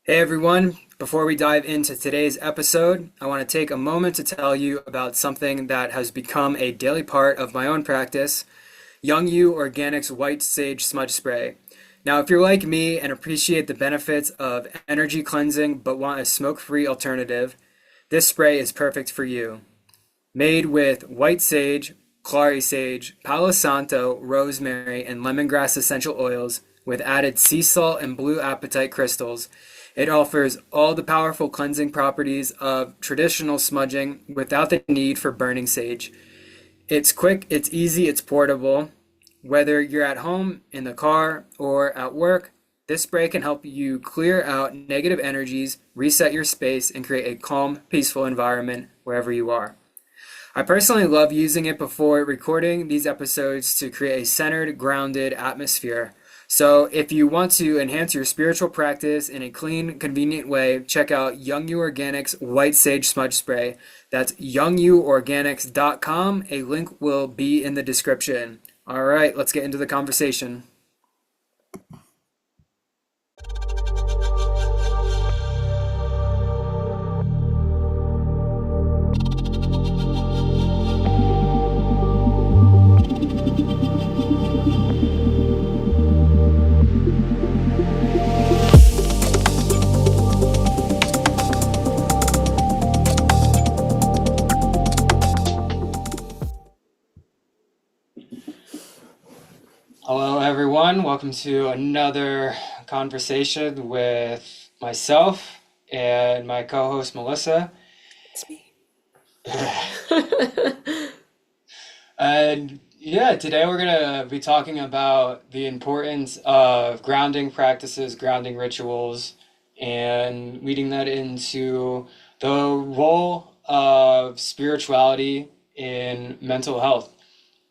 Hey everyone, before we dive into today's episode, I want to take a moment to tell you about something that has become a daily part of my own practice, Young You Organics White Sage Smudge Spray. Now, if you're like me and appreciate the benefits of energy cleansing but want a smoke-free alternative, this spray is perfect for you. Made with white sage, clary sage, palo santo, rosemary, and lemongrass essential oils with added sea salt and blue apatite crystals, it offers all the powerful cleansing properties of traditional smudging without the need for burning sage. It's quick, it's easy, it's portable. Whether you're at home, in the car, or at work, this spray can help you clear out negative energies, reset your space, and create a calm, peaceful environment wherever you are. I personally love using it before recording these episodes to create a centered, grounded atmosphere. So if you want to enhance your spiritual practice in a clean, convenient way, check out Young You Organics White Sage Smudge Spray. That's youngyouorganics.com. A link will be in the description. All right, let's get into the conversation. Hello, everyone. Welcome to another conversation with myself and my co-host Melissa. It's me. And yeah, today we're going to be talking about the importance of grounding practices, grounding rituals, and leading that into the role of spirituality in mental health.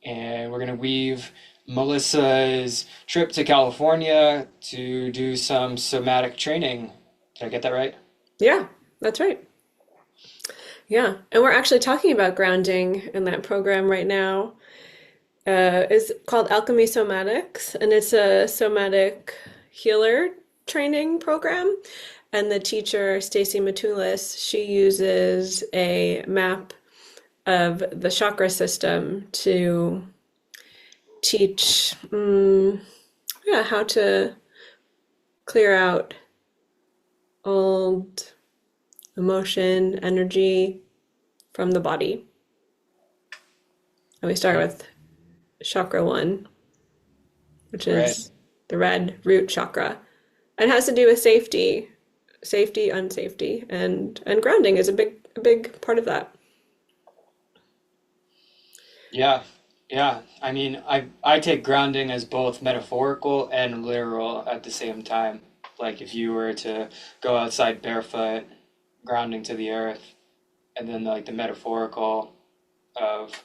And we're going to weave Melissa's trip to California to do some somatic training. Did I get that right? Yeah, that's right. Yeah, and we're actually talking about grounding in that program right now. It's called Alchemy Somatics, and it's a somatic healer training program. And the teacher, Stacy Matulis, she uses a map of the chakra system to teach, yeah, how to clear out old emotion, energy from the body. And we start Okay. with chakra one, which Right. is the red root chakra. And it has to do with safety, safety, unsafety, and grounding is a big part of that. Yeah. Yeah. I mean, I take grounding as both metaphorical and literal at the same time. Like if you were to go outside barefoot, grounding to the earth, and then like the metaphorical of,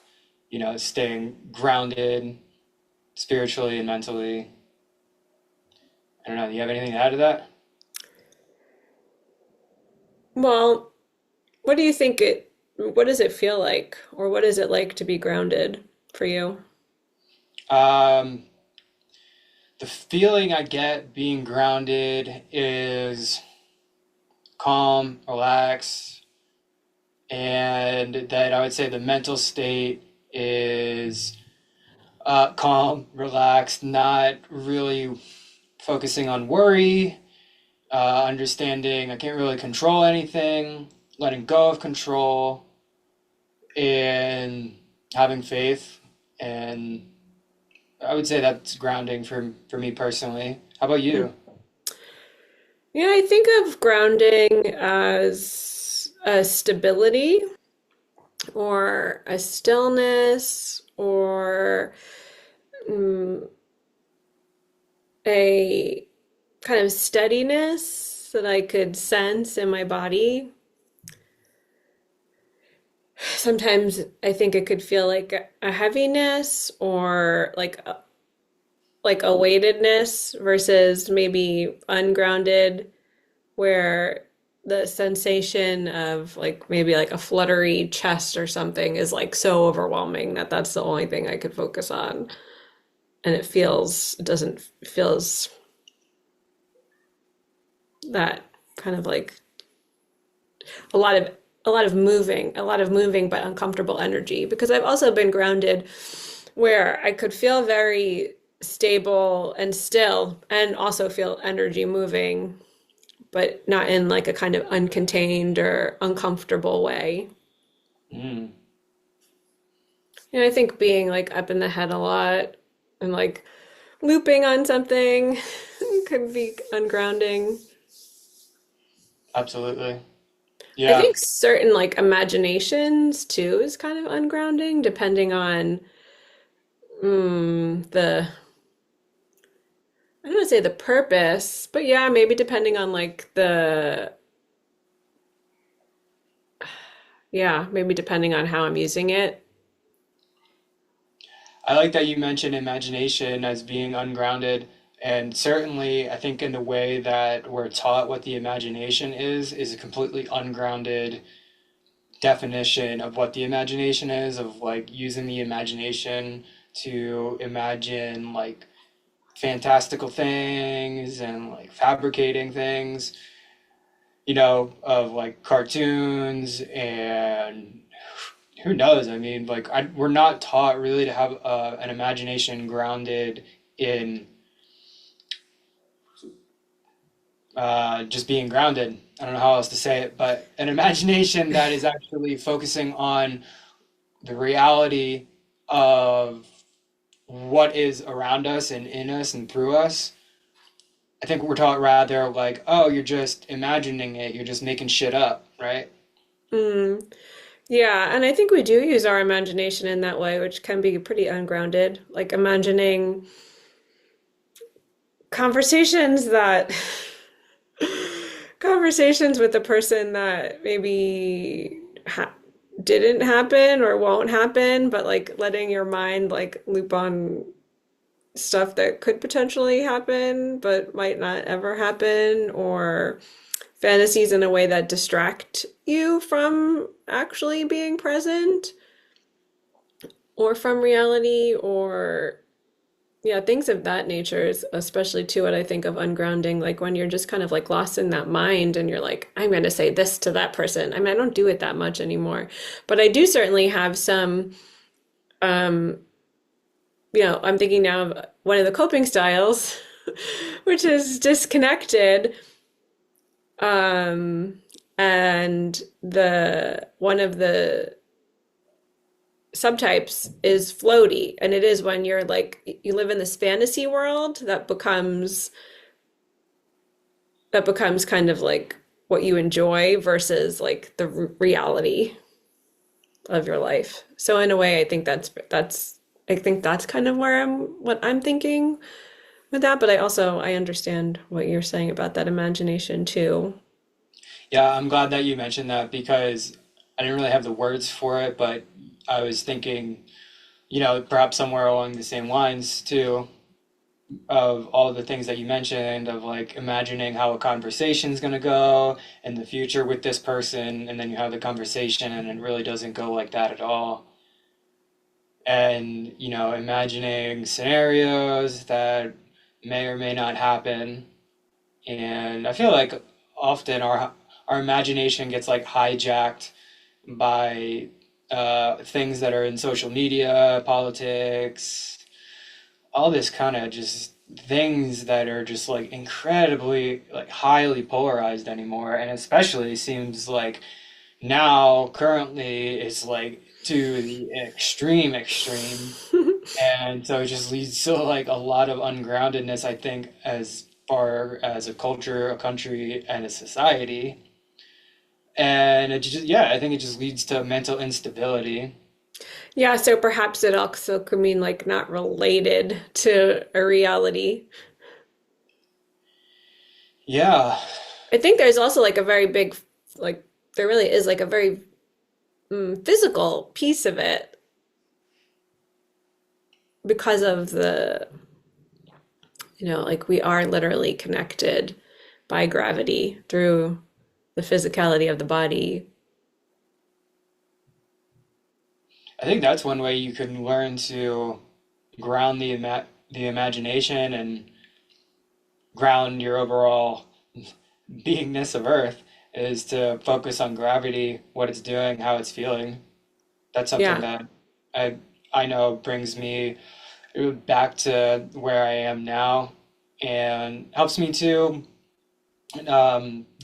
staying grounded spiritually and mentally. I don't know. Do you have anything to add to that? Well, what does it feel like, or what is it like to be grounded for you? Um, the feeling I get being grounded is calm, relaxed, and that I would say the mental state is calm, relaxed, not really focusing on worry, understanding I can't really control anything, letting go of control, and having faith. And I would say that's grounding for me personally. How about Hmm. you? Yeah, I think of grounding as a stability or a stillness or mm, a kind of steadiness that I could sense in my body. Sometimes I think it could feel like a heaviness or like a weightedness versus maybe ungrounded, where the sensation of like maybe like a fluttery chest or something is like so overwhelming that that's the only thing I could focus on. And it doesn't feels that kind of like a lot of a lot of moving but uncomfortable energy because I've also been grounded where I could feel very stable and still and also feel energy moving, but not in like a kind of uncontained or uncomfortable way. Mm. And I think being like up in the head a lot and like looping on something could be ungrounding. Absolutely. I Yeah. think certain like imaginations too is kind of ungrounding depending on the I don't want to say the purpose, but yeah, maybe depending on like the yeah, maybe depending on how I'm using it. I like that you mentioned imagination as being ungrounded. And certainly, I think in the way that we're taught what the imagination is a completely ungrounded definition of what the imagination is, of like using the imagination to imagine like fantastical things and like fabricating things, of like cartoons and who knows? I mean, like we're not taught really to have an imagination grounded in just being grounded. I don't know how else to say it, but an imagination that is actually focusing on the reality of what is around us and in us and through us. I think we're taught rather like, oh, you're just imagining it, you're just making shit up, right? Mm, yeah, and I think we do use our imagination in that way, which can be pretty ungrounded. Like imagining conversations that conversations with a person that maybe didn't happen or won't happen, but like letting your mind like loop on stuff that could potentially happen but might not ever happen, or fantasies in a way that distract you from actually being present or from reality, or yeah, things of that nature is especially too what I think of ungrounding, like when you're just kind of like lost in that mind and you're like, I'm going to say this to that person. I mean, I don't do it that much anymore, but I do certainly have some, um, I'm thinking now of one of the coping styles, which is disconnected. Um, and the one of the subtypes is floaty, and it is when you're like you live in this fantasy world that becomes kind of like what you enjoy versus like the reality of your life. So in a way, I think that's kind of where what I'm thinking with that, but I understand what you're saying about that imagination too. Yeah, I'm glad that you mentioned that because I didn't really have the words for it, but I was thinking, perhaps somewhere along the same lines too, of all the things that you mentioned, of like imagining how a conversation's going to go in the future with this person, and then you have the conversation and it really doesn't go like that at all. And, imagining scenarios that may or may not happen. And I feel like often our imagination gets like hijacked by things that are in social media, politics, all this kind of just things that are just like incredibly like highly polarized anymore, and especially seems like now currently it's like to the extreme, and so it just leads to like a lot of ungroundedness, I think, as far as a culture, a country, and a society. And it just, yeah, I think it just leads to mental instability. Yeah, so perhaps it also could mean like not related to a reality. Yeah, I think there's also like a very big, like, there really is like a very physical piece of it because of like we are literally connected by gravity through the physicality of the body. I think that's one way you can learn to ground the imagination and ground your overall beingness of Earth is to focus on gravity, what it's doing, how it's feeling. That's something Yeah. that I I know brings me back to where I am now and helps me to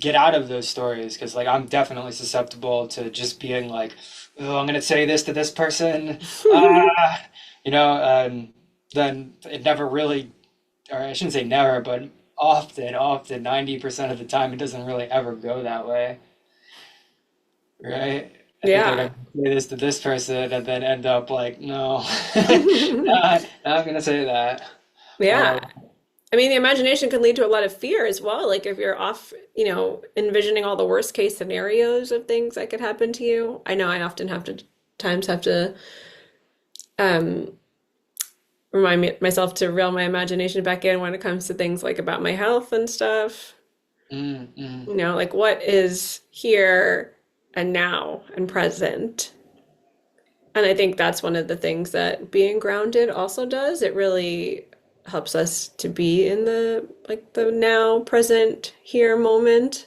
get out of those stories because like I'm definitely susceptible to just being like, oh, I'm gonna say this to this person, ah, you know, then it never really, or I shouldn't say never, but often, 90% of the time, it doesn't really ever go that way, right? I think like Yeah. I'm gonna say this to this person and then end up like, no, not gonna say that. Yeah. Um, I mean, the imagination can lead to a lot of fear as well. Like if you're off, envisioning all the worst case scenarios of things that could happen to you. I know I often have to times have to um myself to reel my imagination back in when it comes to things like about my health and stuff. mm. Like what is here and now and present. And I think that's one of the things that being grounded also does. It really helps us to be in the now, present, here moment.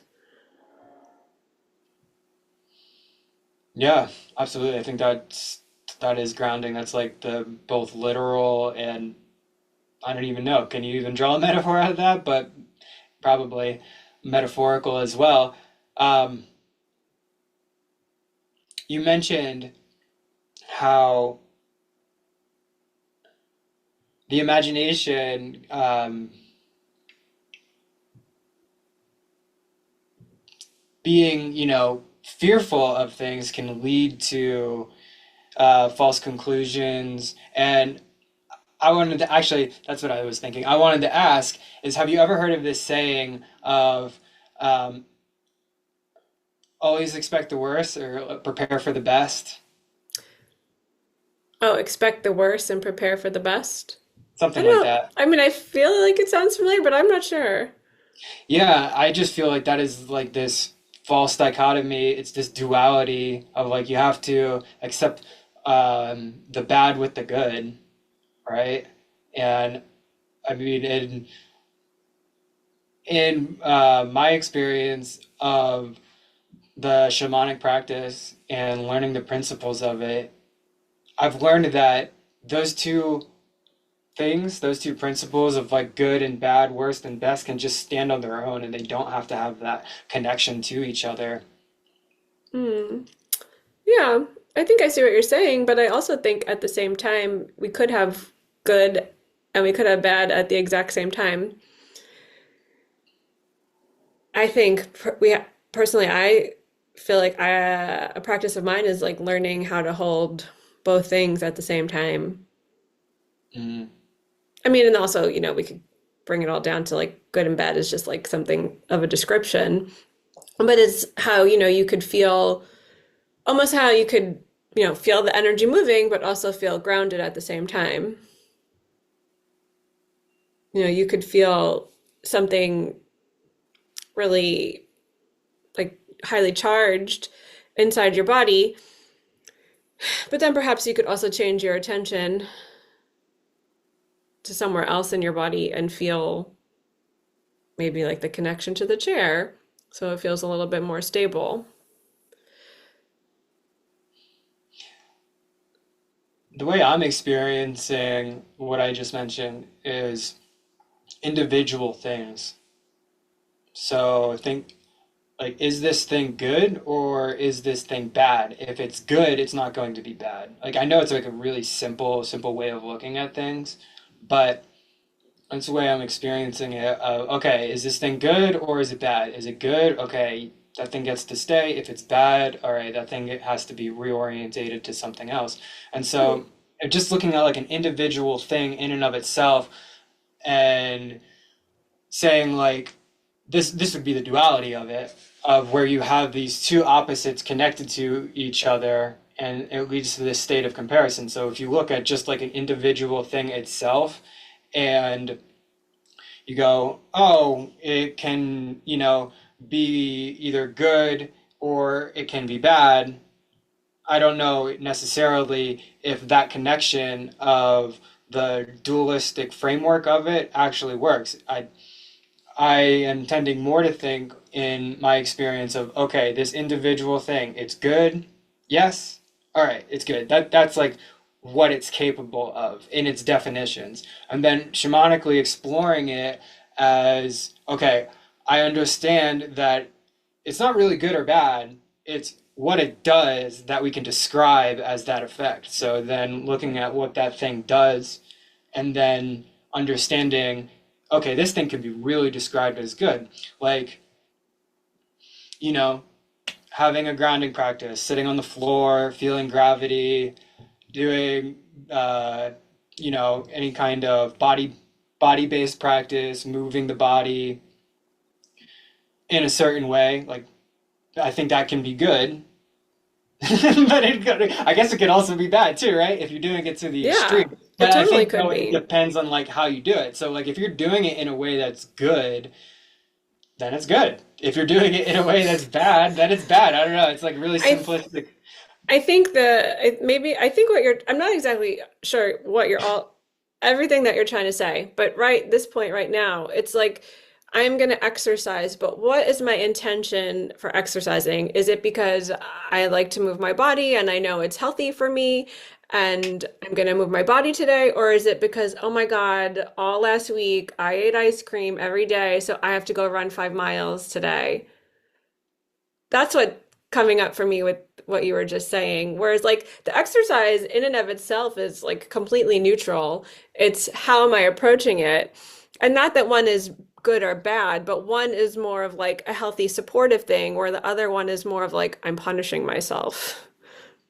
Yeah, absolutely. I think that is grounding. That's like the both literal and I don't even know. Can you even draw a metaphor out of that? But probably metaphorical as well. Um, you mentioned how the imagination being, fearful of things can lead to false conclusions. And I wanted to actually, that's what I was thinking. I wanted to ask is, have you ever heard of this saying of um, always expect the worst or prepare for the best? Oh, expect the worst and prepare for the best. I Something like don't, that. I mean, I feel like it sounds familiar, but I'm not sure. Yeah, I just feel like that is like this false dichotomy. It's this duality of like you have to accept the bad with the good, right? And I mean, in my experience of the shamanic practice and learning the principles of it, I've learned that those two things, those two principles of like good and bad, worst and best, can just stand on their own and they don't have to have that connection to each other. Hmm. Yeah, I think I see what you're saying, but I also think at the same time we could have good and we could have bad at the exact same time. I think personally, I feel like a practice of mine is like learning how to hold both things at the same time. Mm, I mean, and also, we could bring it all down to like good and bad is just like something of a description, but it's how, you could feel almost how you could, feel the energy moving, but also feel grounded at the same time. You could feel something really like highly charged inside your body, but then perhaps you could also change your attention to somewhere else in your body and feel maybe like the connection to the chair. So it feels a little bit more stable. the way I'm experiencing what I just mentioned is individual things. So think like, is this thing good or is this thing bad? If it's good, it's not going to be bad. Like I know it's like a really simple way of looking at things, but that's the way I'm experiencing it. Okay, is this thing good or is it bad? Is it good? Okay, that thing gets to stay. If it's bad, all right, that thing has to be reorientated to something else. And Hmm. so, just looking at like an individual thing in and of itself, and saying like this would be the duality of it, of where you have these two opposites connected to each other, and it leads to this state of comparison. So if you look at just like an individual thing itself, and you go, oh, it can, be either good or it can be bad. I don't know necessarily if that connection of the dualistic framework of it actually works. I am tending more to think in my experience of, okay, this individual thing, it's good. Yes. All right, it's good. That's like what it's capable of in its definitions. And then shamanically exploring it as, okay, I understand that it's not really good or bad. It's what it does that we can describe as that effect. So then looking at what that thing does and then understanding, okay, this thing can be really described as good. Like, you know, having a grounding practice, sitting on the floor, feeling gravity, doing, uh, any kind of body-based practice, moving the body in a certain way. Like, I think that can be good. But I guess it could also be bad too, right? If you're doing it to the Yeah, extreme. it But I totally think could though it be. depends on like how you do it. So like if you're doing it in a way that's good, then it's good. If you're doing it in a way that's bad, then it's bad. I don't know. It's like really I simplistic. I think maybe I think what you're I'm not exactly sure what you're all everything that you're trying to say, but right this point right now, it's like I'm going to exercise, but what is my intention for exercising? Is it because I like to move my body and I know it's healthy for me and I'm going to move my body today? Or is it because, oh my God, all last week I ate ice cream every day, so I have to go run 5 miles today? That's what coming up for me with what you were just saying. Whereas like the exercise in and of itself is like completely neutral. It's how am I approaching it? And not that one is good or bad, but one is more of like a healthy supportive thing, where the other one is more of like I'm punishing myself.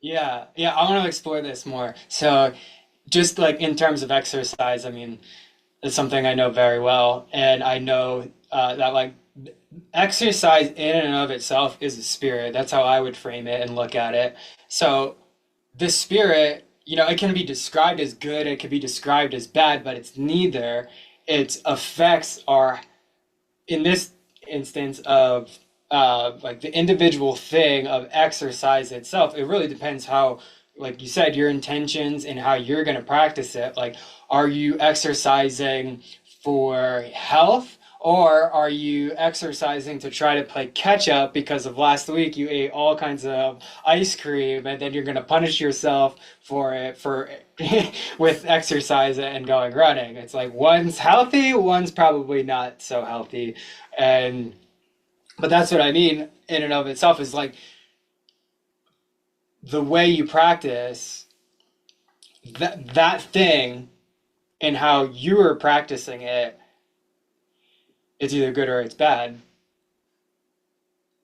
Yeah, yeah, I want to explore this more. So just like in terms of exercise, I mean, it's something I know very well, and I know that like exercise in and of itself is a spirit. That's how I would frame it and look at it. So the spirit, it can be described as good, it can be described as bad, but it's neither. Its effects are, in this instance of like the individual thing of exercise itself, it really depends how, like you said, your intentions and how you're going to practice it. Like, are you exercising for health? Or are you exercising to try to play catch up because of last week you ate all kinds of ice cream and then you're going to punish yourself for it for with exercise and going running? It's like one's healthy, one's probably not so healthy. And but that's what I mean in and of itself is like the way you practice that thing and how you are practicing it, it's either good or it's bad.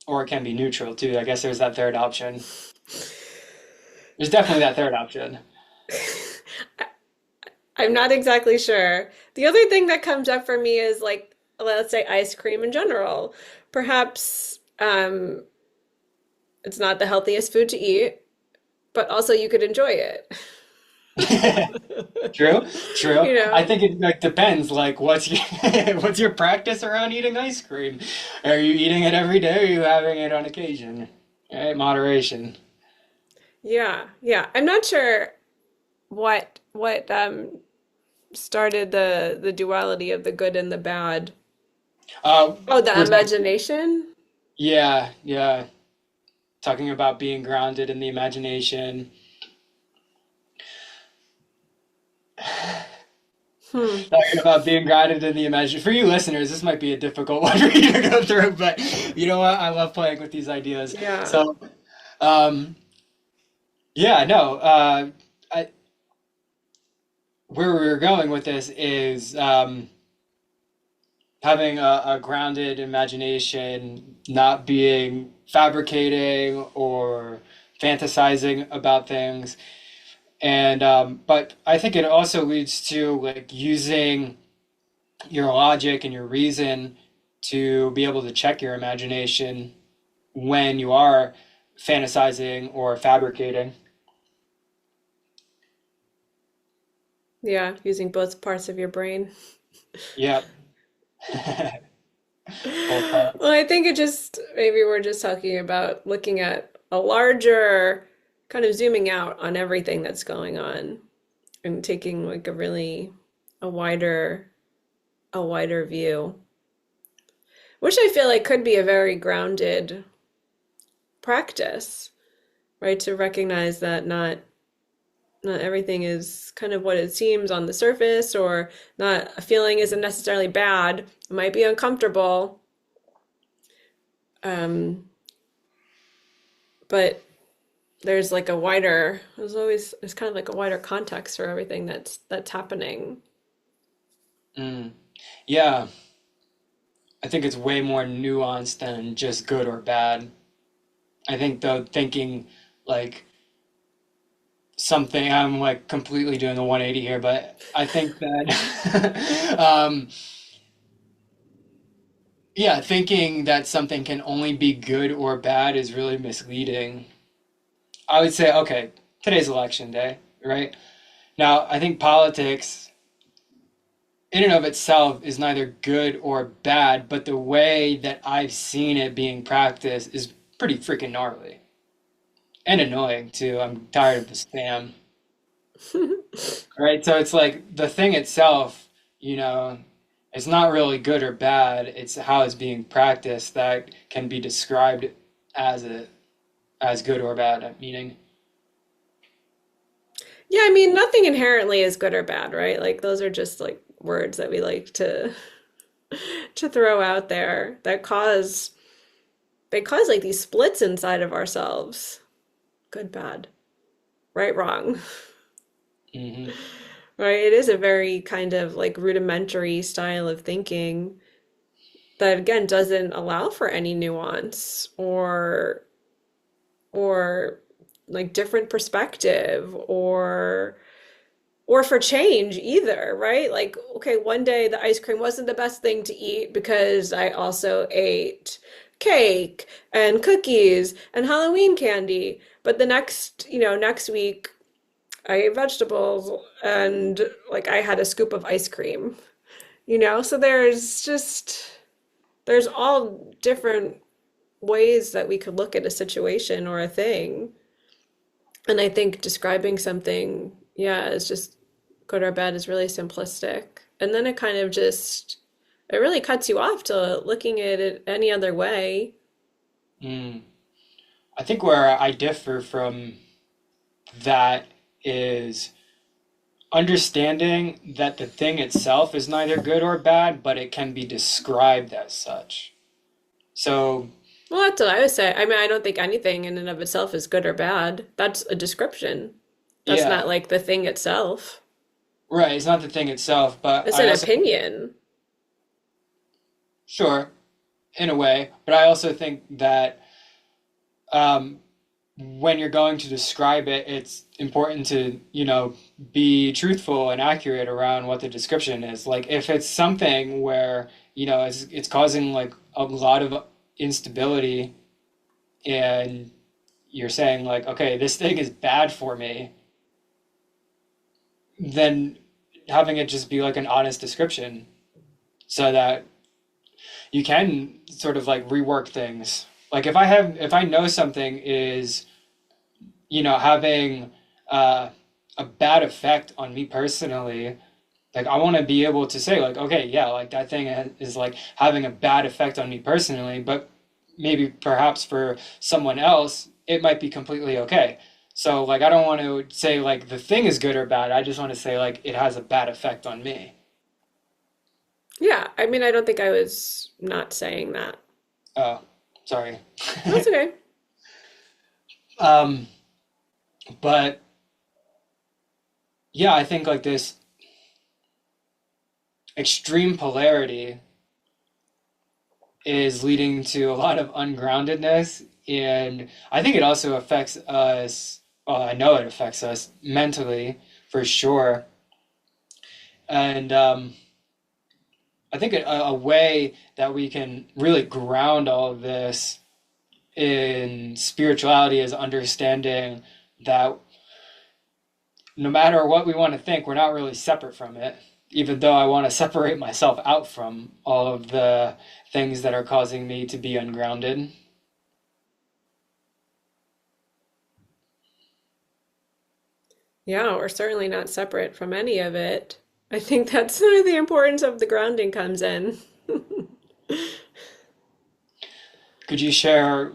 Or it can be neutral too. I guess there's that third option. There's definitely that third option. I'm not exactly sure. The other thing that comes up for me is like, let's say ice cream in general. Perhaps it's not the healthiest food to eat, but also you could enjoy it. True, true. You I know? think it like depends. Like, what's your what's your practice around eating ice cream? Are you eating it every day? Or are you having it on occasion? Right, moderation. Yeah, yeah. I'm not sure what started the duality of the good and the bad. Uh, Oh, the we're talking, imagination? yeah, yeah. Talking about being grounded in the imagination. Hmm. Talking about being grounded in the imagination. For you listeners, this might be a difficult one for you to go through, but you know what? I love playing with these ideas. Yeah. So, um, yeah, no. I, where we were going with this is having a grounded imagination, not being fabricating or fantasizing about things. And but I think it also leads to like using your logic and your reason to be able to check your imagination when you are fantasizing or fabricating. Yeah, using both parts of your brain. Yep. Both Well, parts. I think it just maybe we're just talking about looking at a larger kind of zooming out on everything that's going on and taking like a really a wider a wider view. which I feel like could be a very grounded practice, right? To recognize that not everything is kind of what it seems on the surface, or not a feeling isn't necessarily bad. It might be uncomfortable, um, but there's kind of like a wider context for everything that's happening. Mm. Yeah, I think it's way more nuanced than just good or bad. I think though thinking like something, I'm like completely doing the 180 here, but I think that yeah, thinking that something can only be good or bad is really misleading. I would say, okay, today's election day, right? Now, I think politics in and of itself is neither good or bad, but the way that I've seen it being practiced is pretty freaking gnarly and annoying too. I'm tired of the spam. Right? So it's like the thing itself, you know, it's not really good or bad. It's how it's being practiced that can be described as as good or bad, meaning. Yeah, I mean, nothing inherently is good or bad, right? Like those are just like words that we like to throw out there that cause they cause like these splits inside of ourselves. Good, bad, right, wrong. Hmm. Right? It is a very kind of like rudimentary style of thinking that again doesn't allow for any nuance or like different perspective or for change either, right? Like, okay, one day the ice cream wasn't the best thing to eat because I also ate cake and cookies and Halloween candy. But the next week I ate vegetables and like I had a scoop of ice cream, So there's all different ways that we could look at a situation or a thing. And I think describing something, yeah, is just good or bad is really simplistic. And then it really cuts you off to looking at it any other way. Mm. I think where I differ from that is understanding that the thing itself is neither good or bad, but it can be described as such. So, Well, that's what I would say. I mean, I don't think anything in and of itself is good or bad. That's a description. That's yeah, not like the thing itself. right, it's not the thing itself, but It's I an also, opinion. sure, in a way, but I also think that um, when you're going to describe it, it's important to, be truthful and accurate around what the description is. Like if it's something where, it's causing like a lot of instability and you're saying like, okay, this thing is bad for me, then having it just be like an honest description so that you can sort of like rework things. Like if I know something is, having uh, a bad effect on me personally, like I want to be able to say like, okay, yeah, like that thing is like having a bad effect on me personally, but maybe perhaps for someone else, it might be completely okay. So like I don't want to say like the thing is good or bad. I just want to say like it has a bad effect on me. Yeah, I mean, I don't think I was not saying that. Oh, sorry. That's okay. Um, but yeah, I think like this extreme polarity is leading to a lot of ungroundedness. And I think it also affects us. Well, I know it affects us mentally for sure. And I think a way that we can really ground all of this in spirituality is understanding that no matter what we want to think, we're not really separate from it. Even though I want to separate myself out from all of the things that are causing me to be ungrounded. Yeah, we're certainly not separate from any of it. I think that's where the importance of the grounding comes in. Could you share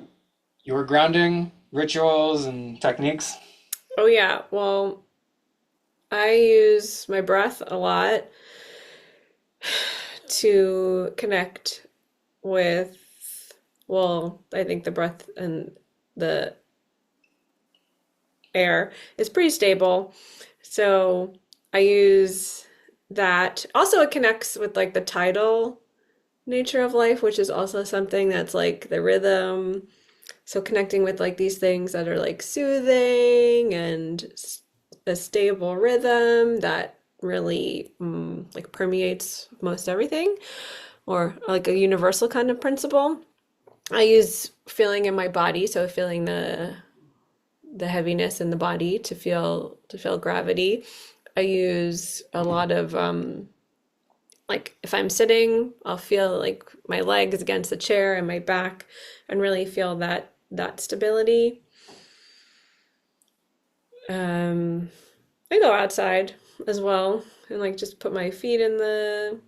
your grounding rituals and techniques? Oh yeah, well, I use my breath a lot to connect with, well, I think the breath and the air is pretty stable. So I use that. Also, it connects with like the tidal nature of life, which is also something that's like the rhythm. So connecting with like these things that are like soothing and a stable rhythm that really like permeates most everything, or like a universal kind of principle. I use feeling in my body, so feeling the heaviness in the body to feel gravity. I use a lot of like if I'm sitting, I'll feel like my legs against the chair and my back and really feel that stability. Um, I go outside as well and like just put my feet in the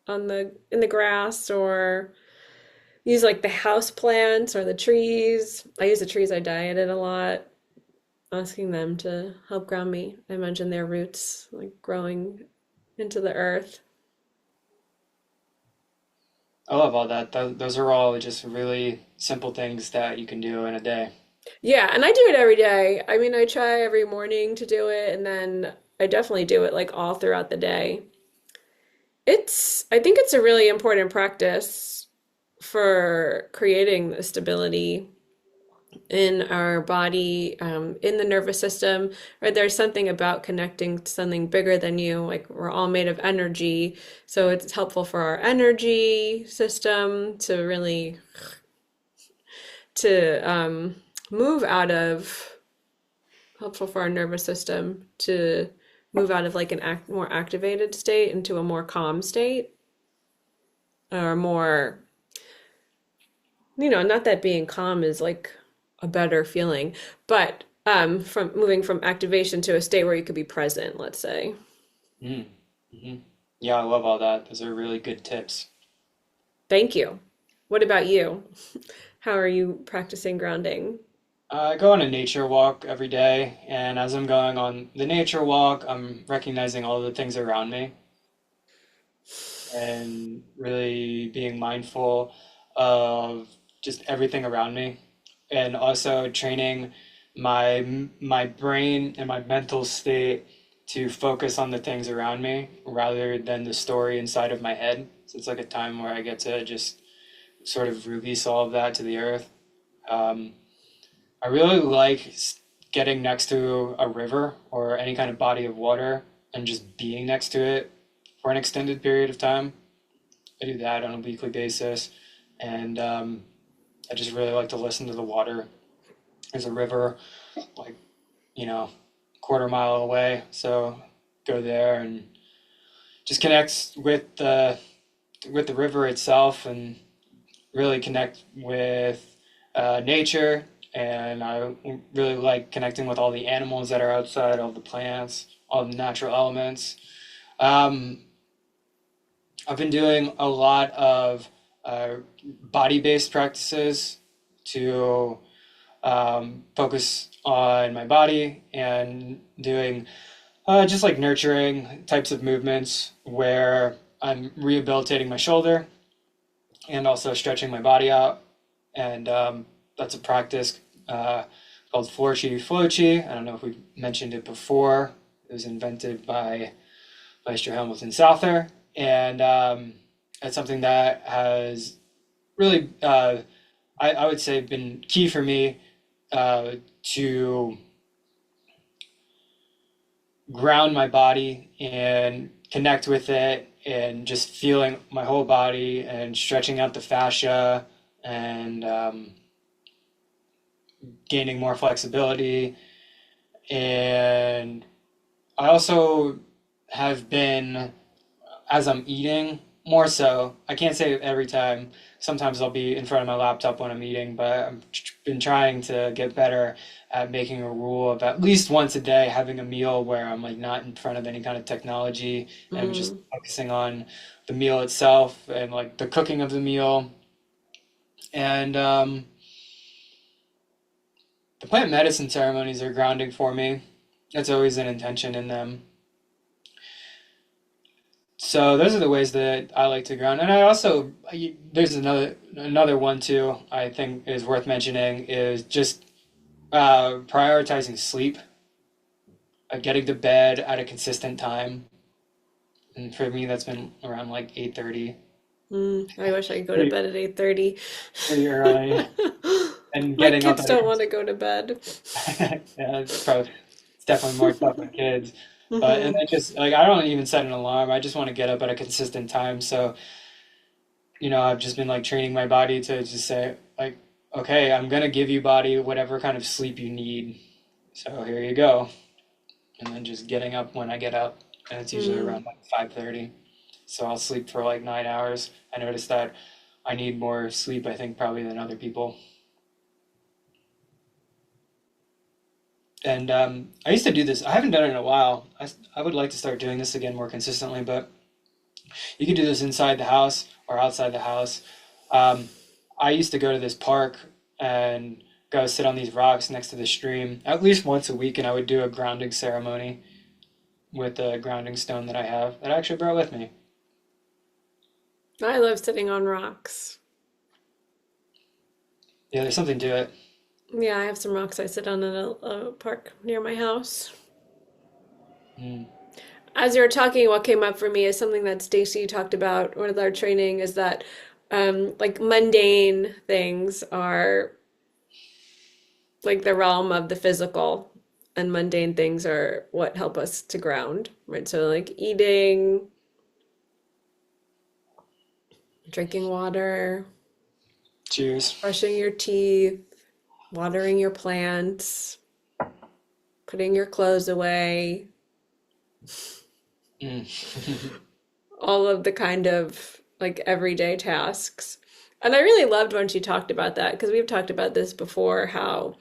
on the in the grass or use like the house plants or the trees. I use the trees I dieted a lot, asking them to help ground me. I imagine their roots like growing into the earth. I love all that. Those are all just really simple things that you can do in a day. Yeah, and I do it every day. I mean, I try every morning to do it, and then I definitely do it like all throughout the day. I think it's a really important practice for creating the stability in our body, in the nervous system, right? There's something about connecting to something bigger than you. Like we're all made of energy, so it's helpful for our energy system to really to move out of helpful for our nervous system to move out of like more activated state into a more calm state or more, not that being calm is like a better feeling, but from moving from activation to a state where you could be present, let's say. Mm. Hmm. Yeah, I love all that. Those are really good tips. Thank you. What about you? How are you practicing grounding? I go on a nature walk every day, and as I'm going on the nature walk, I'm recognizing all the things around me and really being mindful of just everything around me, and also training my brain and my mental state to focus on the things around me rather than the story inside of my head. So it's like a time where I get to just sort of release all of that to the earth. Um, I really like getting next to a river or any kind of body of water and just being next to it for an extended period of time. I do that on a weekly basis, and I just really like to listen to the water. There's a river, like, quarter mile away, so go there and just connect with the river itself and really connect with nature. And I really like connecting with all the animals that are outside, all the plants, all the natural elements. Um, I've been doing a lot of uh, body-based practices to focus on my body and doing just like nurturing types of movements where I'm rehabilitating my shoulder and also stretching my body out. And that's a practice called Florchi Flochi. I don't know if we mentioned it before. It was invented by Meister Hamilton Souther. And it's something that has really, I would say, been key for me to ground my body and connect with it and just feeling my whole body and stretching out the fascia and gaining more flexibility. And I also have been, as I'm eating, more so, I can't say it every time. Sometimes I'll be in front of my laptop when I'm eating, but I've been trying to get better at making a rule of at least once a day having a meal where I'm like not in front of any kind of technology and I'm just Mm, focusing on the meal itself and like the cooking of the meal And the plant medicine ceremonies are grounding for me. That's always an intention in them. So those are the ways that I like to ground. And I also there's another one too I think is worth mentioning is just prioritizing sleep, getting to bed at a consistent time. And for me, that's been around like 8:30. I wish I could go to Pretty bed at 8:30. pretty early, and My getting up kids at a don't want to go to bed. yeah, it's definitely more tough with kids. But and Hmm. I just like I don't even set an alarm. I just want to get up at a consistent time. So, I've just been like training my body to just say like, okay, I'm gonna give you body whatever kind of sleep you need. So here you go. And then just getting up when I get up, and it's usually Mm. around like 5:30. So I'll sleep for like 9 hours. I noticed that I need more sleep, I think, probably than other people. And I used to do this. I haven't done it in a while. I would like to start doing this again more consistently, but you can do this inside the house or outside the house. Um, I used to go to this park and go sit on these rocks next to the stream at least once a week, and I would do a grounding ceremony with a grounding stone that I have that I actually brought with me. I love sitting on rocks. Yeah, there's something to it. Yeah, I have some rocks I sit on in a park near my house. Mm, As you were talking, what came up for me is something that Stacy talked about with our training is that like mundane things are like the realm of the physical, and mundane things are what help us to ground, right? So like eating, drinking water, cheers. brushing your teeth, watering your plants, putting your clothes away, Mm. all of the kind of like everyday tasks. And I really loved when she talked about that because we've talked about this before, how,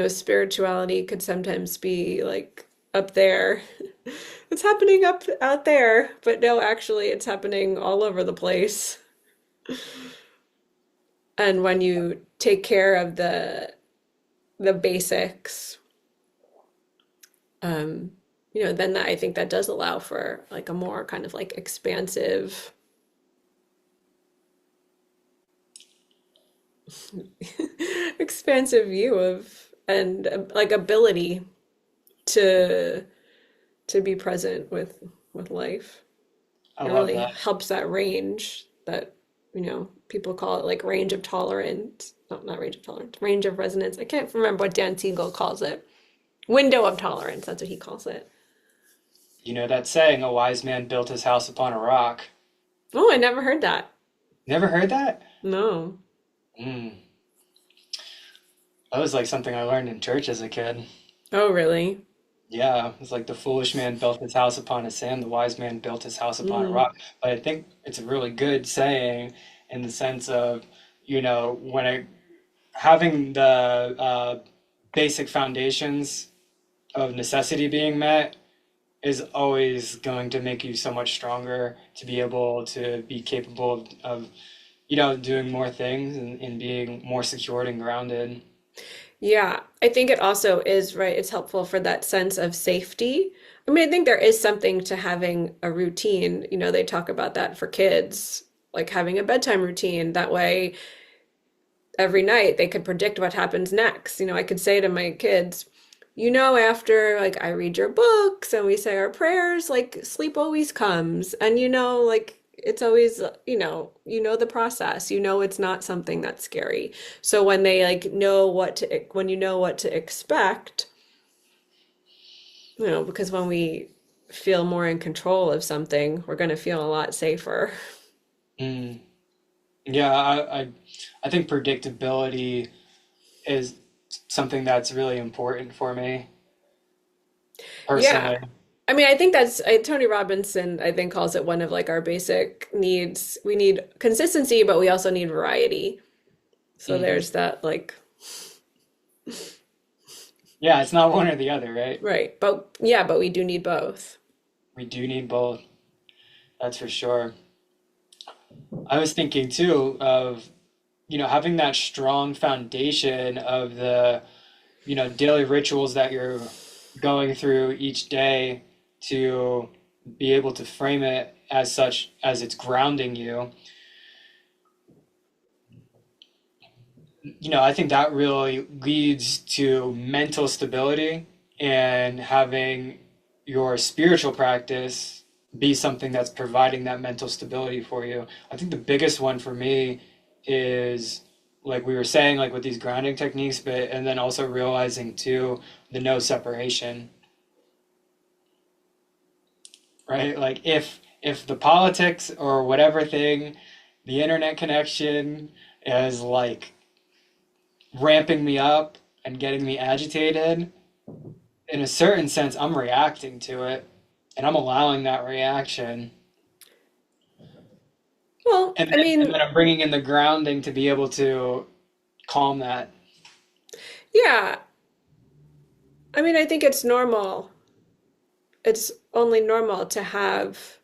spirituality could sometimes be like up there. It's happening up out there, but no, actually it's happening all over the place. And when you take care of the basics, um, then I think that does allow for like a more kind of like expansive view of and like ability to be present with life. I It love really that. helps that range that people call it like range of tolerance. No, not range of tolerance, range of resonance. I can't remember what Dan Siegel calls it. Window of tolerance, that's what he calls it. You know that saying, a wise man built his house upon a rock. Oh, I never heard that. Never heard that? No. Mm. That was like something I learned in church as a kid. Oh, really? Yeah, it's like the foolish man built his house upon a sand, the wise man built his house upon a Mm. rock. But I think it's a really good saying in the sense of, when having the basic foundations of necessity being met is always going to make you so much stronger to be able to be capable of doing more things and being more secured and grounded. Yeah, I think it also is, right. It's helpful for that sense of safety. I mean, I think there is something to having a routine. They talk about that for kids, like having a bedtime routine. That way, every night they could predict what happens next. I could say to my kids, after like I read your books and we say our prayers, like sleep always comes. And like it's always, the process. It's not something that's scary. So when they like when you know what to expect, because when we feel more in control of something, we're going to feel a lot safer. Mm. Yeah, I think predictability is something that's really important for me Yeah. personally. I mean, I think that's Tony Robinson, I think, calls it one of like our basic needs. We need consistency, but we also need variety. So Hmm. there's that, like, Yeah, it's not one or the other, right? right. But yeah, but we do need both. We do need both, that's for sure. I was thinking too of having that strong foundation of the, daily rituals that you're going through each day to be able to frame it as such as it's grounding you, I think that really leads to mental stability and having your spiritual practice be something that's providing that mental stability for you. I think the biggest one for me is like we were saying, like with these grounding techniques, but and then also realizing too the no separation, right? Like if the politics or whatever thing, the internet connection is like ramping me up and getting me agitated, in a certain sense, I'm reacting to it and I'm allowing that reaction. Well, And I and mean, then I'm bringing in the grounding to be able to calm that. yeah. I mean, I think it's normal. It's only normal to have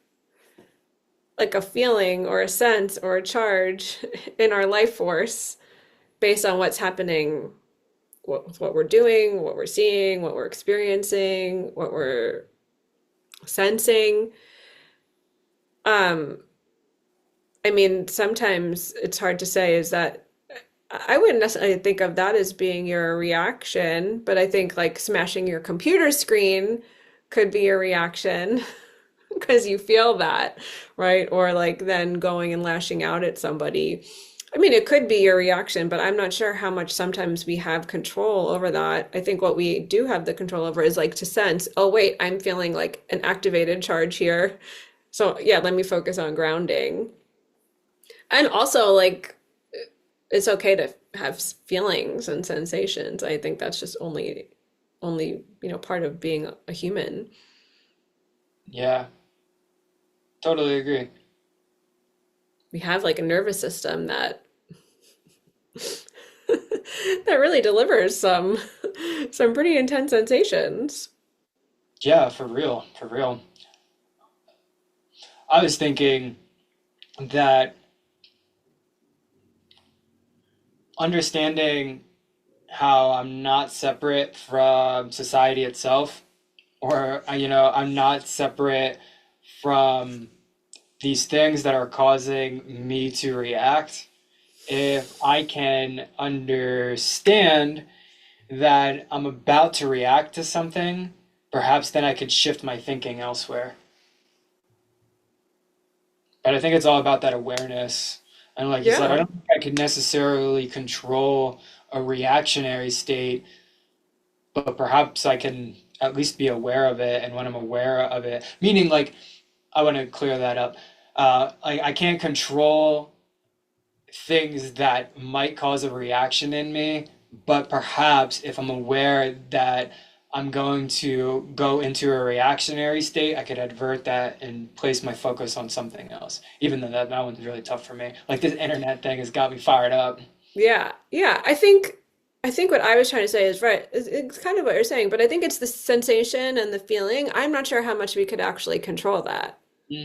like a feeling or a sense or a charge in our life force based on what's happening, what we're doing, what we're seeing, what we're experiencing, what we're sensing. Um, I mean, sometimes it's hard to say is that I wouldn't necessarily think of that as being your reaction, but I think like smashing your computer screen could be your reaction because you feel that, right? Or like then going and lashing out at somebody. I mean, it could be your reaction, but I'm not sure how much sometimes we have control over that. I think what we do have the control over is like to sense, oh, wait, I'm feeling like an activated charge here. So, yeah, let me focus on grounding. And also, like, it's okay to have feelings and sensations. I think that's just only part of being a human. Yeah, totally agree. We have like a nervous system that that really delivers some pretty intense sensations. Yeah, for real, for real. I was thinking that understanding how I'm not separate from society itself, or, I'm not separate from these things that are causing me to react. If I can understand that I'm about to react to something, perhaps then I could shift my thinking elsewhere. But I think it's all about that awareness. And like you said, I Yeah. don't think I could necessarily control a reactionary state, but perhaps I can at least be aware of it. And when I'm aware of it, meaning like, I want to clear that up. Like I can't control things that might cause a reaction in me, but perhaps if I'm aware that I'm going to go into a reactionary state, I could advert that and place my focus on something else. Even though that one's really tough for me. Like this internet thing has got me fired up. Yeah. Yeah. I think what I was trying to say is right. It's kind of what you're saying, but I think it's the sensation and the feeling. I'm not sure how much we could actually control that. I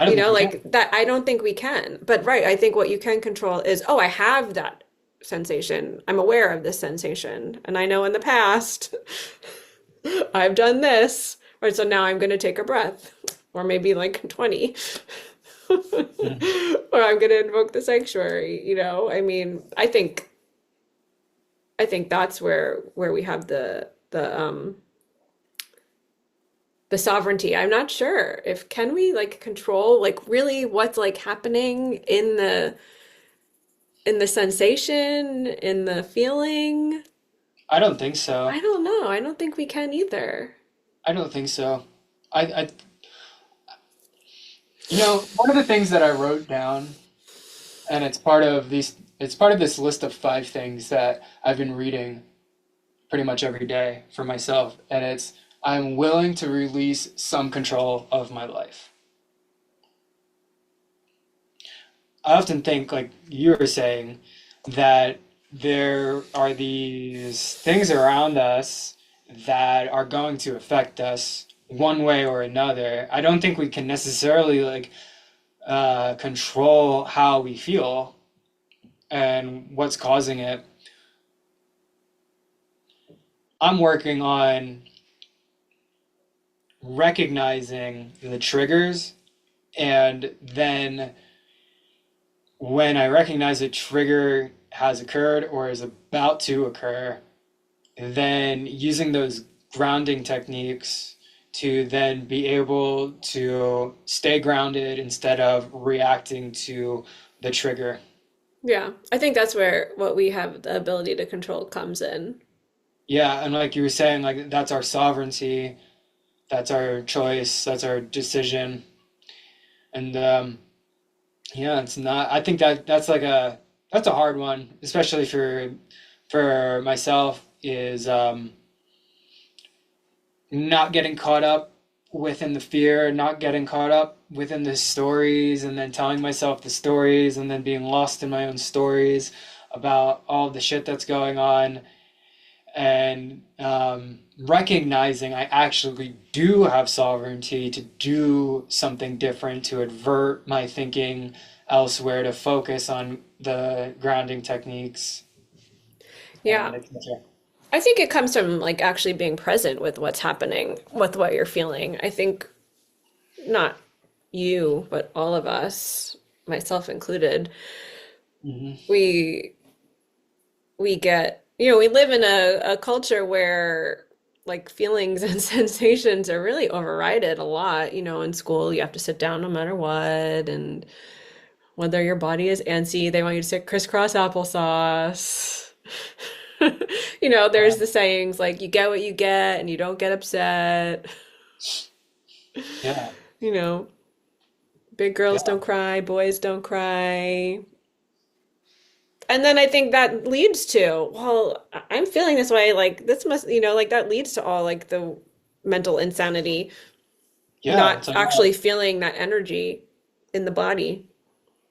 don't think we can. Like that, I don't think we can. But right, I think what you can control is, oh, I have that sensation. I'm aware of this sensation. And I know in the past I've done this. Right, so now I'm going to take a breath, or maybe like 20, or Mm. I'm going to invoke the sanctuary. I mean, I think that's where we have the sovereignty. I'm not sure if can we like control like really what's like happening in the sensation, in the feeling. I don't think so. I don't know. I don't think we can either. I don't think so. I one of the things that I wrote down, and it's part of this list of 5 things that I've been reading pretty much every day for myself, and it's I'm willing to release some control of my life. I often think, like you were saying, that there are these things around us that are going to affect us one way or another. I don't think we can necessarily like control how we feel, and what's causing it. I'm working on recognizing the triggers, and then when I recognize a trigger has occurred or is about to occur, then using those grounding techniques to then be able to stay grounded instead of reacting to the trigger. Yeah, I think that's where what we have the ability to control comes in. Yeah, and like you were saying, like that's our sovereignty, that's our choice, that's our decision. And yeah, it's not, I think that that's a hard one, especially for myself, is not getting caught up within the fear, not getting caught up within the stories, and then telling myself the stories, and then being lost in my own stories about all the shit that's going on, and recognizing I actually do have sovereignty to do something different, to avert my thinking elsewhere, to focus on the grounding techniques Yeah. and etc. I think it comes from like actually being present with what's happening, with what you're feeling. I think not you, but all of us, myself included, Hmm. we we get, we live in a culture where like feelings and sensations are really overridden a lot. In school you have to sit down no matter what, and whether your body is antsy, they want you to sit crisscross applesauce. There's the sayings like you get what you get and you don't get upset. Yeah, You know, big girls yeah, don't cry, boys don't cry. And then I think that leads to, well, I'm feeling this way, like this must, like that leads to all like the mental insanity, yeah. not It's like, actually feeling that energy in the body.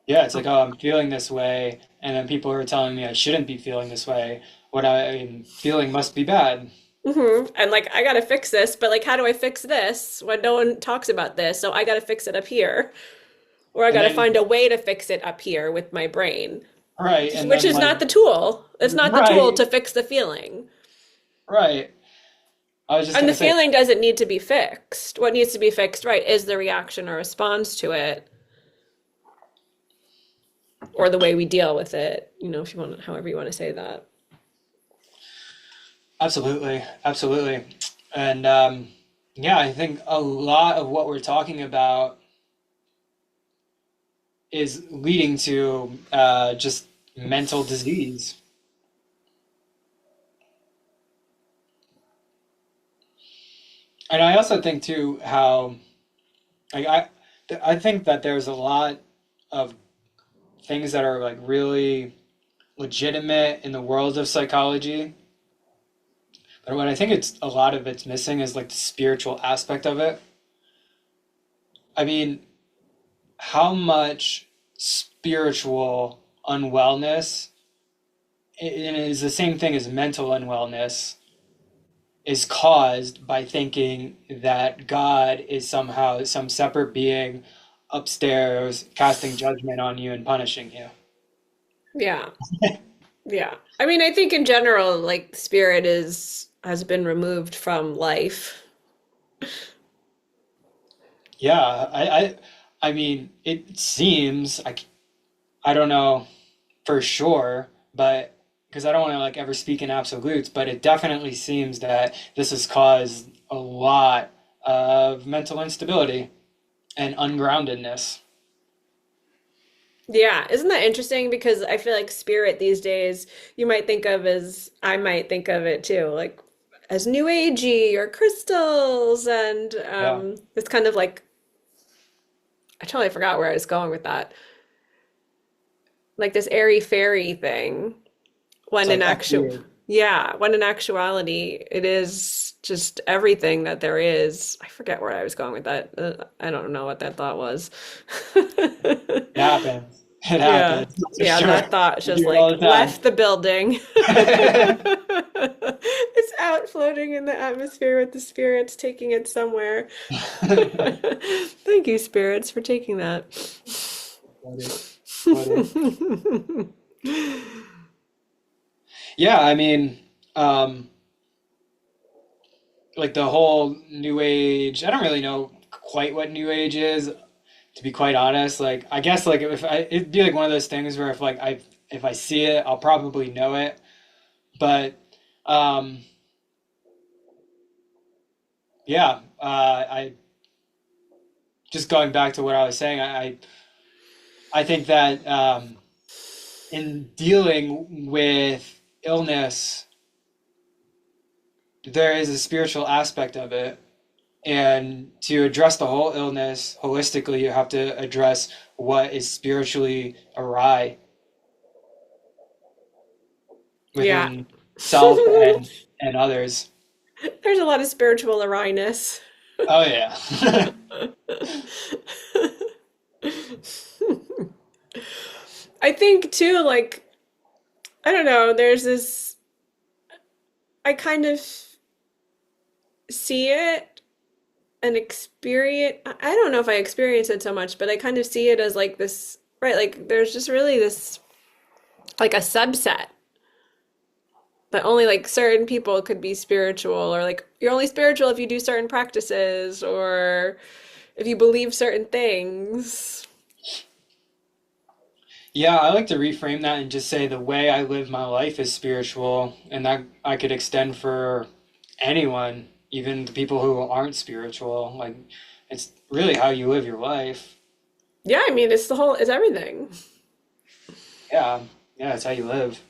yeah, it's like, oh, I'm feeling this way, and then people are telling me I shouldn't be feeling this way. What I am feeling must be bad. And like, I gotta fix this, but like, how do I fix this when no one talks about this? So I gotta fix it up here, or I And gotta then, find a way to fix it up here with my brain, right, and which then is like, not the tool. It's not the tool right, to fix the feeling. right. I was just And the gonna say, feeling doesn't need to be fixed. What needs to be fixed, right, is the reaction or response to it, or the way we deal with it, if you want, however you want to say that. absolutely, absolutely. And yeah, I think a lot of what we're talking about is leading to just mental disease. And I also think too how like I think that there's a lot of things that are like really legitimate in the world of psychology, but what I think it's a lot of it's missing is like the spiritual aspect of it. I mean, how much spiritual unwellness, and it is the same thing as mental unwellness, is caused by thinking that God is somehow some separate being upstairs casting judgment on you and punishing you. Yeah. Yeah. I mean, I think in general, like spirit has been removed from life. Yeah, I mean, it seems I don't know for sure, but because I don't want to like ever speak in absolutes, but it definitely seems that this has caused a lot of mental instability and ungroundedness. Yeah, isn't that interesting? Because I feel like spirit these days, you might think of as, I might think of it too, like as new agey or crystals, and Yeah, it's kind of like I totally forgot where I was going with that. Like this airy fairy thing. it's When in like F actual, you. yeah, when in actuality, it is just everything that there is. I forget where I was going with that. I don't know what that thought was. It happens. It Yeah. happens, that's for Yeah, sure. that thought I just do it all like the left time. the building. It's out floating in the atmosphere with the spirits taking it somewhere. Thank you, spirits, for taking that. Funny, funny. Yeah, I mean, um, like the whole New Age, I don't really know quite what New Age is, to be quite honest. Like, I guess like if I, it'd be like one of those things where if I see it, I'll probably know it. But um, yeah, I just going back to what I was saying, I think that in dealing with illness, there is a spiritual aspect of it. And to address the whole illness holistically, you have to address what is spiritually awry Yeah. within self and others. There's a lot of spiritual awryness. Oh yeah. I think too, like, I don't know, there's this, I kind of see it and experience, I don't know if I experience it so much, but I kind of see it as like this, right? Like, there's just really this, like a subset that only like certain people could be spiritual, or like you're only spiritual if you do certain practices, or if you believe certain things. Yeah, I like to reframe that and just say the way I live my life is spiritual, and that I could extend for anyone, even the people who aren't spiritual. Like, it's really how you live your life. Yeah, I mean, it's the whole, it's everything. Yeah, yeah, it's how you live,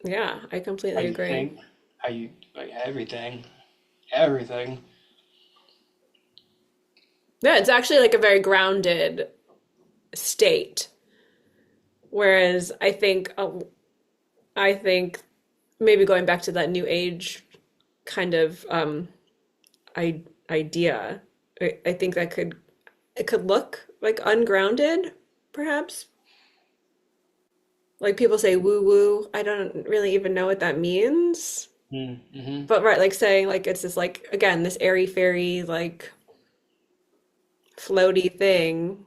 Yeah, I how completely you agree. think, how you like everything, everything. Yeah, it's actually like a very grounded state. Whereas I think maybe going back to that new age kind of idea, I think that it could look like ungrounded, perhaps. Like people say woo woo. I don't really even know what that means. Mm-hmm. But right, like saying like it's this like again, this airy fairy like floaty thing,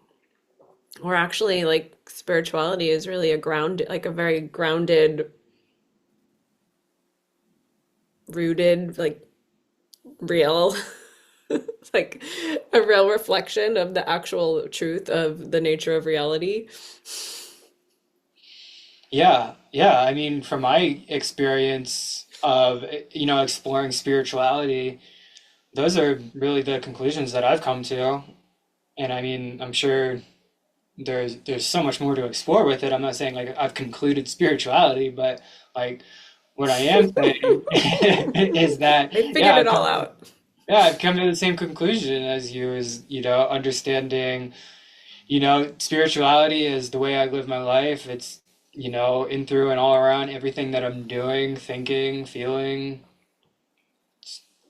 or actually like spirituality is really a ground like a very grounded, rooted, like real like a real reflection of the actual truth of the nature of reality. Yeah, yeah. I mean, from my experience of, exploring spirituality, those are really the conclusions that I've come to. And I mean, I'm sure there's so much more to explore with it. I'm not saying like I've concluded spirituality, but like what I am saying is that I yeah, figured it all out. I've come to the same conclusion as you, is, understanding, spirituality is the way I live my life. It's, in through and all around everything that I'm doing, thinking, feeling,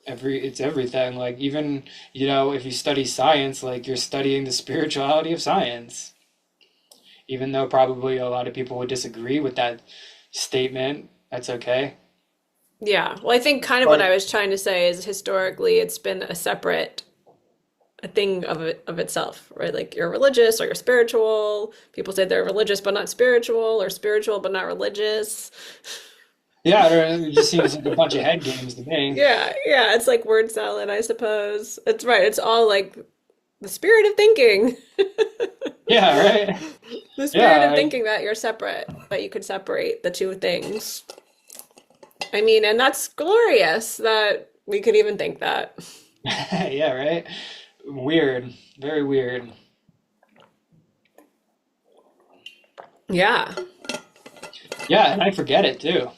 it's everything. Like even, if you study science, like you're studying the spirituality of science. Even though probably a lot of people would disagree with that statement, that's okay. Yeah. Well, I think kind of what I Or was trying to say is historically it's been a separate a thing of itself, right? Like you're religious or you're spiritual. People say they're religious but not spiritual, or spiritual but not religious. yeah, I don't know, it just seems like a bunch of head games to me. Yeah, yeah, it's like word salad, I suppose. It's right. It's all like the spirit of thinking. Yeah, right. The spirit Yeah, of thinking that you're separate, that you could separate the two things. I mean, and that's glorious that we could even think that. yeah, right. Weird, very weird. Yeah. Yeah, and I forget it too.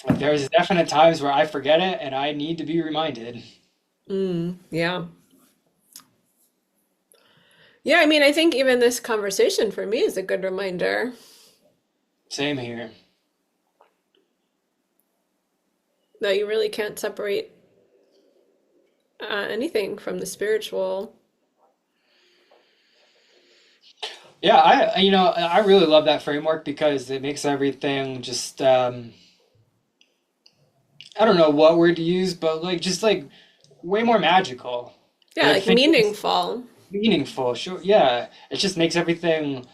Like there's definite times where I forget it and I need to be reminded. Yeah. Yeah, I mean, I think even this conversation for me is a good reminder Same here. that you really can't separate anything from the spiritual. Yeah, I really love that framework because it makes everything just I don't know what word to use, but like just like way more magical. Yeah, Like like things meaningful. meaningful. Sure, yeah. It just makes everything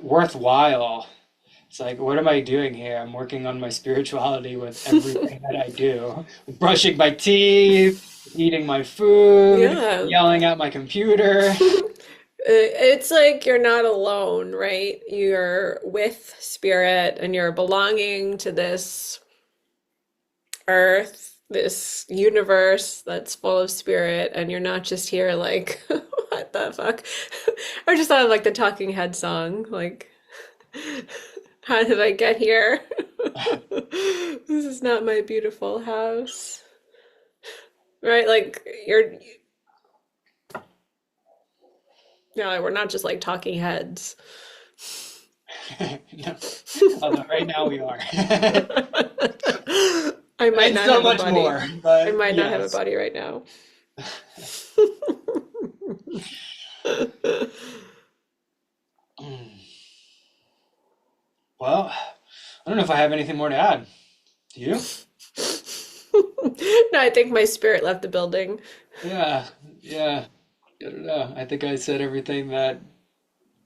worthwhile. It's like, what am I doing here? I'm working on my spirituality with everything that I do. Brushing my teeth, eating my food, Yeah. yelling at my computer. It's like you're not alone, right? You're with spirit and you're belonging to this earth, this universe that's full of spirit, and you're not just here like, what the fuck? I just thought of like the Talking Head song, like, how did I get here? This is not my beautiful house. Right? Like you're no, we're not just like talking heads. No. Although right now we are. I might And not so have a much body. more, I but might not have a yes. body right now. Mm. Well, I don't know if I have anything more to add. Do you? No, I think my spirit left the building. Yeah, yeah. I don't know. I think I said everything that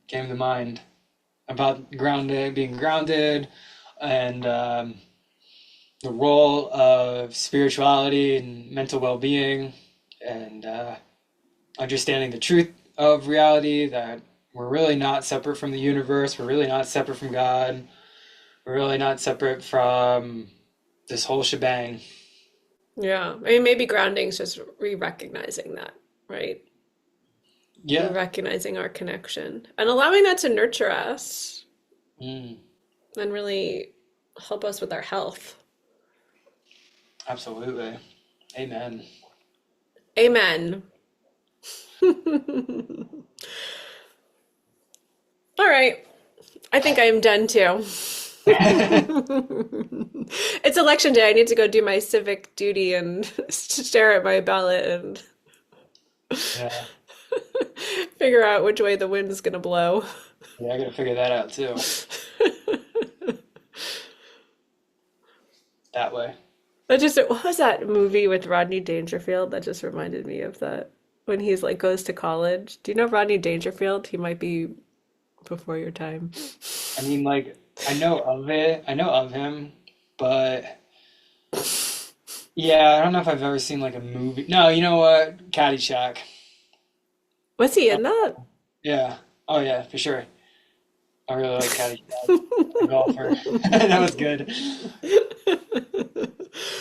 came to mind about grounded, being grounded, and the role of spirituality and mental well-being, and understanding the truth of reality, that we're really not separate from the universe, we're really not separate from God, we're really not separate from this whole shebang. Yeah. I mean, maybe grounding's just re-recognizing that, right? Yeah. Re-recognizing our connection and allowing that to nurture us Mm, and really help us with our health. absolutely. Amen. Amen. All right. I think I am done too. It's election day. I need to go do my civic duty and stare at my ballot and Yeah. figure out which way the wind's gonna blow. Yeah, I gotta figure that out too. That way. That just what was that movie with Rodney Dangerfield? That just reminded me of that when he's like goes to college. Do you know Rodney Dangerfield? He might be before your time. I mean, like, I know of it, I know of him, but yeah, I don't know if I've ever seen like a movie. No, you know what? Caddyshack. Was he Oh, in that? yeah. Oh, yeah, for sure. I really like Caddyshack. The golfer. That was good.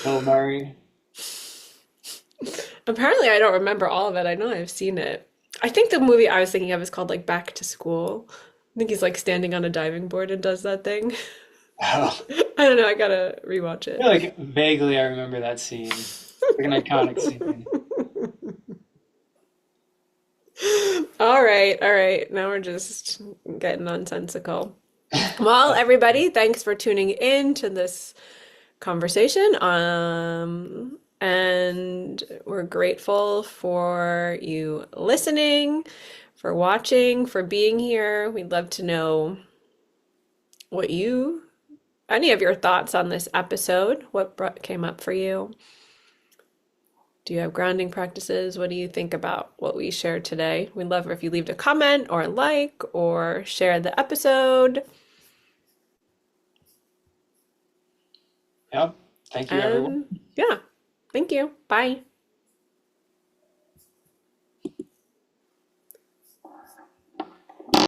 Bill Murray. Apparently, I don't remember all of it. I know I've seen it. I think the movie I was thinking of is called like Back to School. I think he's like standing on a diving board and does that thing. Oh, I don't know. I gotta rewatch I feel it. like vaguely I remember that scene. Like an iconic scene. All right, all right. Now we're just getting nonsensical. Well, everybody, thanks for tuning in to this conversation. And we're grateful for you listening, for watching, for being here. We'd love to know what you, any of your thoughts on this episode, what came up for you. Do you have grounding practices? What do you think about what we shared today? We'd love if you leave a comment or a like or share the episode. Yep. Thank you, everyone. And yeah, thank you. Bye.